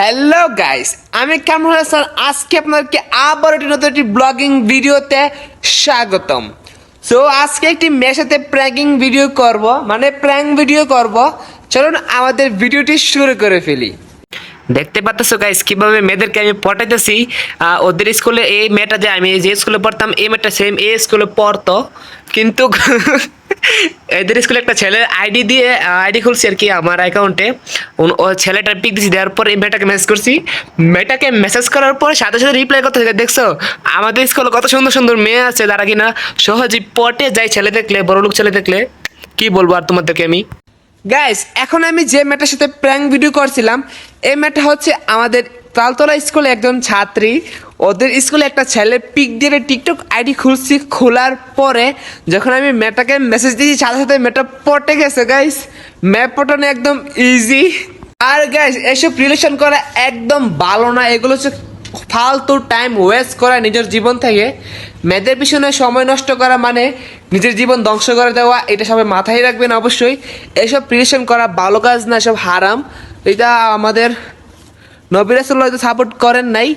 Hello guys, আমি কামরুল হাসান। আজকে আপনাদেরকে আবার নতুন একটি ব্লগিং ভিডিওতে স্বাগতম। সো আজকে একটি মেয়ের সাথে প্র্যাঙ্কিং ভিডিও করব, মানে প্র্যাঙ্ক ভিডিও করব। চলুন আমাদের ভিডিওটি শুরু করে ফেলি। দেখতে পাচ্ছ গাইস কিভাবে মেয়েদেরকে আমি পটাইতেছি। ওদের স্কুলে এই মেয়েটা, যে আমি যে স্কুলে পড়তাম এই মেয়েটা সেম এই স্কুলে পড়তো, কিন্তু এদের স্কুলে একটা ছেলের আইডি খুলছি আর কি আমার অ্যাকাউন্টে। ও ছেলেটার পিক দিছি, দেওয়ার পর এই মেয়েটাকে মেসেজ করছি। মেয়েটাকে মেসেজ করার পর সাথে সাথে রিপ্লাই করতে থাকে। দেখছো আমাদের স্কুলে কত সুন্দর সুন্দর মেয়ে আছে যারা কিনা সহজেই পটে যায় ছেলে দেখলে, বড়লোক ছেলে দেখলে। কি বলবো আর তোমাদেরকে আমি। গাইস, এখন আমি যে মেয়েটার সাথে প্র্যাঙ্ক ভিডিও করছিলাম, এই মেয়েটা হচ্ছে আমাদের তালতলা স্কুলে একজন ছাত্রী। ওদের স্কুলে একটা ছেলে পিক দিয়ে টিকটক আইডি খুলছি। খোলার পরে যখন আমি মেয়েটাকে মেসেজ দিয়েছি, সাথে সাথে মেয়েটা পটে গেছে। গাইস, মেয়ে পটানো একদম ইজি। আর গাইস, এসব রিলেশন করা একদম ভালো না। এগুলো হচ্ছে ফালতু টাইম ওয়েস্ট করা নিজের জীবন থেকে। মেয়েদের পিছনে সময় নষ্ট করা মানে নিজের জীবন ধ্বংস করে দেওয়া। এটা সবাই মাথায় রাখবেন অবশ্যই। এসব রিলেশন করা ভালো কাজ না, সব হারাম। এটা আমাদের নবী রাসূলুল্লাহ হয়তো সাপোর্ট করেন নাই।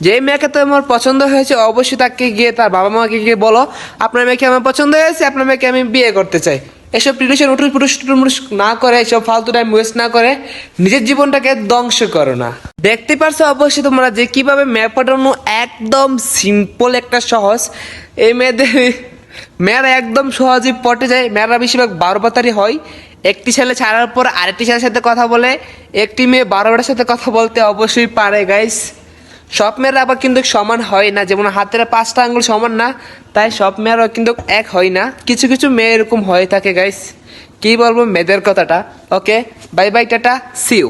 যে মেয়েকে তোমার পছন্দ হয়েছে অবশ্যই তাকে গিয়ে তার বাবা মাকে গিয়ে বলো, আপনার মেয়েকে আমার পছন্দ হয়েছে, আপনার মেয়েকে আমি বিয়ে করতে চাই। এসব রিলেশন উঠুস না করে, এসব ফালতু টাইম ওয়েস্ট না করে নিজের জীবনটাকে ধ্বংস করো না। দেখতে পারছো অবশ্যই তোমরা যে কিভাবে মেয়ে পটানো একদম সিম্পল, একটা সহজ। এই মেয়েরা একদম সহজেই পটে যায়। মেয়েরা বেশিরভাগ 12 হয়। একটি ছেলে ছাড়ার পর আরেকটি ছেলের সাথে কথা বলে। একটি মেয়ে 12টার সাথে কথা বলতে অবশ্যই পারে। গাইস, সব মেয়েরা আবার কিন্তু সমান হয় না। যেমন হাতের 5টা আঙ্গুল সমান না, তাই সব মেয়েরাও কিন্তু এক হয় না। কিছু কিছু মেয়ে এরকম হয়ে থাকে। গাইস, কি বলবো মেয়েদের কথাটা। Okay, bye bye, tata, see you.